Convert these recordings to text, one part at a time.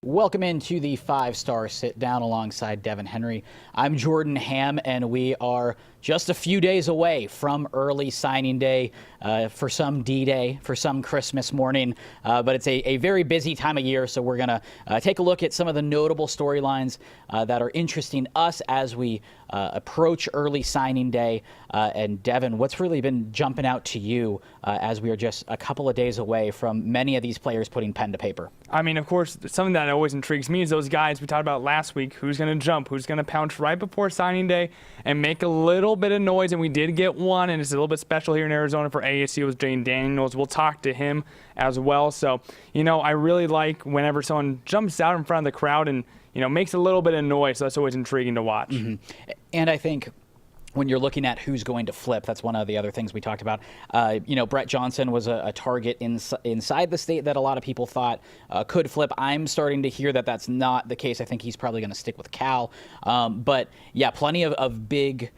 Welcome into the 5-Star Sit-Down alongside Devin Henry. I'm Jordan Ham, and we are just a few days away from early signing day, for some D-Day, for some Christmas morning. But it's a very busy time of year, so we're going to take a look at some of the notable storylines that are interesting us as we approach early signing day. And Devin, what's really been jumping out to you as we are just a couple of days away from many of these players putting pen to paper? I mean, of course, something that always intrigues me is those guys we talked about last week, who's going to jump, who's going to pounce right before signing day and make a little bit of noise. And we did get one, and it's a little bit special here in Arizona for ASU with Jaden Daniels. We'll talk to him as well. So, I really like whenever someone jumps out in front of the crowd and, makes a little bit of noise. So that's always intriguing to watch. Mm-hmm. And I think when you're looking at who's going to flip, that's one of the other things we talked about. Brett Johnson was a target inside the state that a lot of people thought could flip. I'm starting to hear that that's not the case. I think he's probably going to stick with Cal. But yeah, plenty of big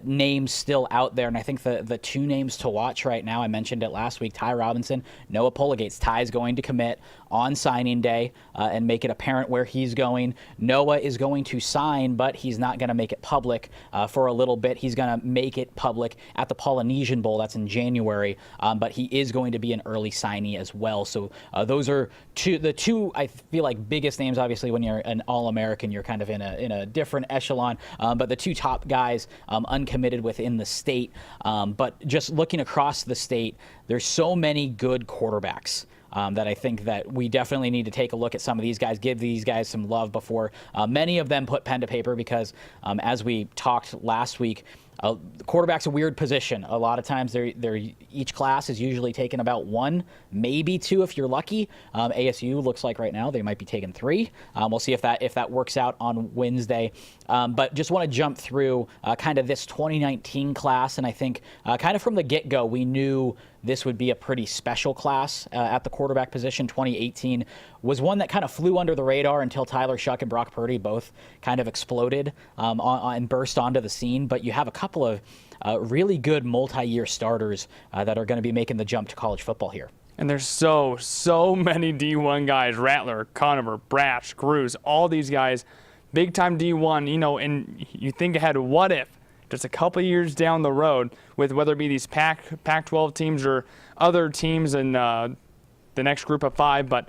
names still out there. And I think the two names to watch right now, I mentioned it last week, Ty Robinson, Noah Polegates. Ty's going to commit on signing day and make it apparent where he's going. Noah is going to sign, but he's not going to make it public for a little bit. He's going to make it public at the Polynesian Bowl. That's in January. But he is going to be an early signee as well. So those are the two, I feel like, biggest names. Obviously, when you're an All-American, you're kind of in a different echelon. But the two top guys uncommitted within the state. But just looking across the state, there's so many good quarterbacks that I think that we definitely need to take a look at some of these guys, give these guys some love before many of them put pen to paper, because as we talked last week, quarterback's a weird position. A lot of times each class is usually taking about one, maybe two if you're lucky. ASU looks like right now they might be taking three. We'll see if that works out on Wednesday. But just want to jump through kind of this 2019 class, and I think kind of from the get-go we knew this would be a pretty special class at the quarterback position. 2018 was one that kind of flew under the radar until Tyler Shuck and Brock Purdy both kind of exploded and burst onto the scene. But you have a couple of really good multi-year starters that are going to be making the jump to college football here. And there's so many D1 guys, Rattler, Conover, Brash, Cruz, all these guys, big-time D1, and you think ahead, what if? Just a couple of years down the road, with whether it be these Pac-12 teams or other teams in the next group of five. But,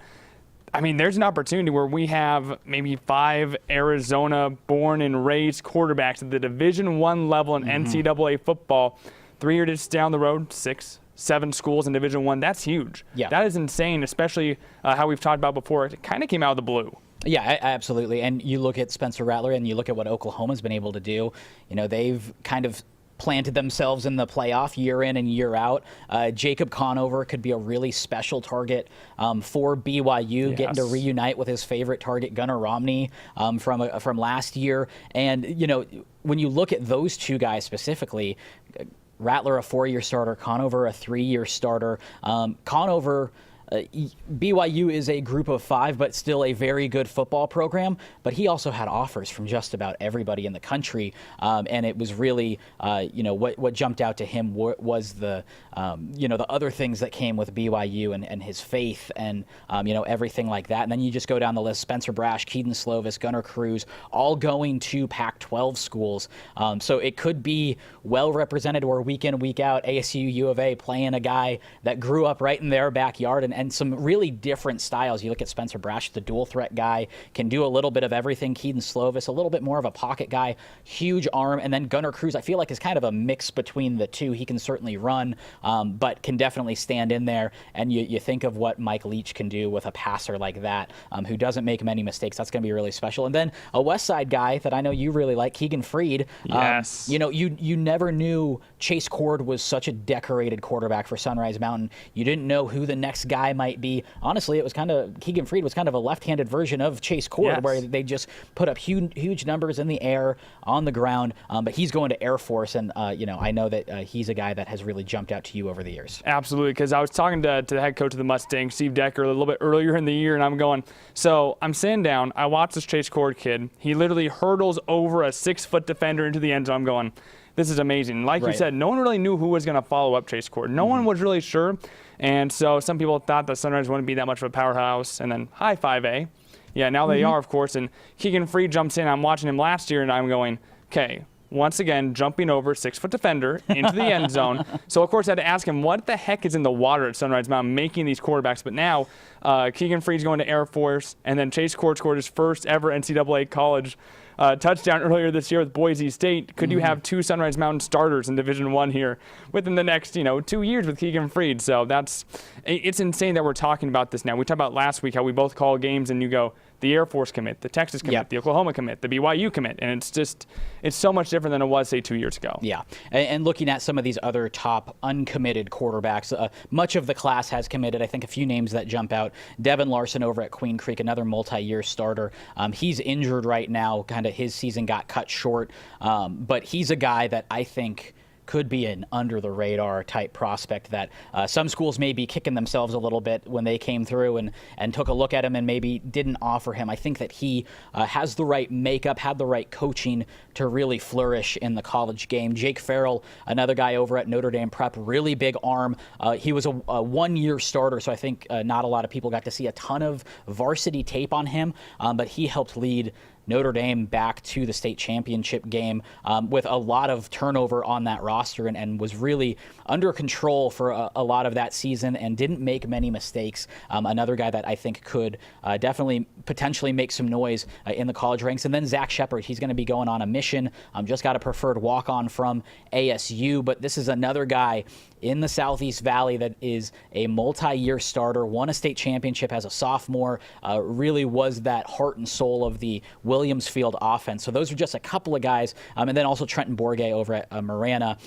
I mean, there's an opportunity where we have maybe 5 Arizona-born and raised quarterbacks at the Division I level in NCAA football. 3 years down the road, 6, 7 schools in Division I. That's huge. Yeah. That is insane, especially how we've talked about before. It kind of came out of the blue. Yeah, absolutely. And you look at Spencer Rattler and you look at what Oklahoma's been able to do. They've kind of planted themselves in the playoff year in and year out. Jacob Conover could be a really special target for BYU, getting to reunite with his favorite target, Gunnar Romney, from last year. And, when you look at those two guys specifically, Rattler a 4-year starter, Conover a 3-year starter. Conover, BYU is a group of 5, but still a very good football program. But he also had offers from just about everybody in the country, and it was really, what jumped out to him was the other things that came with BYU and his faith and everything like that. And then you just go down the list: Spencer Brash, Keaton Slovis, Gunnar Cruz, all going to Pac-12 schools. So it could be well represented, or week in, week out, ASU, U of A playing a guy that grew up right in their backyard, and some really different styles. You look at Spencer Brash, the dual threat guy, can do a little bit of everything. Keaton Slovis, a little bit more of a pocket guy, huge arm. And then Gunnar Cruz, I feel like, is kind of a mix between the two. He can certainly run, but can definitely stand in there. And you think of what Mike Leach can do with a passer like that, who doesn't make many mistakes. That's going to be really special. And then a West Side guy that I know you really like, Keegan Freed. Yes. You never knew Chase Cord was such a decorated quarterback for Sunrise Mountain. You didn't know who the next guy might be. Honestly, it was Keegan Freed was kind of a left-handed version of Chase Cord, where they just put up huge numbers in the air, on the ground. But he's going to Air Force, and I know that he's a guy that has really jumped out to you over the years. Absolutely, because I was talking to the head coach of the Mustangs, Steve Decker, a little bit earlier in the year, and I'm going, so I'm sitting down, I watch this Chase Cord kid. He literally hurdles over a 6-foot defender into the end zone. I'm going, this is amazing. Like you said, no one really knew who was going to follow up Chase Cord. No one was really sure. And so some people thought that Sunrise wouldn't be that much of a powerhouse. And then high 5A. Yeah, now they are, of course. And Keegan Freed jumps in. I'm watching him last year, and I'm going, okay, once again, jumping over 6-foot defender into the end zone. So, of course, I had to ask him, what the heck is in the water at Sunrise Mountain making these quarterbacks? But now Keegan Freed's going to Air Force, and then Chase Court scored his first ever NCAA college touchdown earlier this year with Boise State. Could you have 2 Sunrise Mountain starters in Division I here within the next, 2 years with Keegan Freed? So it's insane that we're talking about this now. We talked about last week how we both call games and you go, the Air Force commit, the Texas commit, the Oklahoma commit, the BYU commit, and it's so much different than it was, say, 2 years ago. Yeah, and looking at some of these other top uncommitted quarterbacks, much of the class has committed. I think a few names that jump out. Devin Larson over at Queen Creek, another multi-year starter. He's injured right now. Kind of his season got cut short, but he's a guy that I think could be an under-the-radar type prospect that some schools may be kicking themselves a little bit when they came through and took a look at him and maybe didn't offer him. I think that he has the right makeup, had the right coaching to really flourish in the college game. Jake Farrell, another guy over at Notre Dame Prep, really big arm. He was a one-year starter, so I think not a lot of people got to see a ton of varsity tape on him, but he helped lead Notre Dame back to the state championship game with a lot of turnover on that roster and was really under control for a lot of that season and didn't make many mistakes. Another guy that I think could definitely potentially make some noise in the college ranks. And then Zach Shepard, he's going to be going on a mission. Just got a preferred walk-on from ASU, but this is another guy in the Southeast Valley that is a multi-year starter, won a state championship as a sophomore, really was that heart and soul of the Williams Field offense. So those are just a couple of guys. And then also Trenton Borg over at Marana.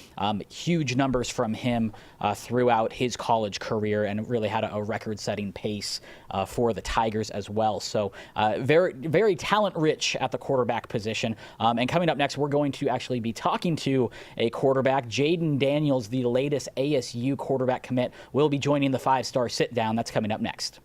Huge numbers from him throughout his college career and really had a record-setting pace for the Tigers as well. So very, very talent-rich at the quarterback position. And coming up next, we're going to actually be talking to a quarterback. Jaden Daniels, the latest ASU quarterback commit, will be joining the 5-star sit-down. That's coming up next.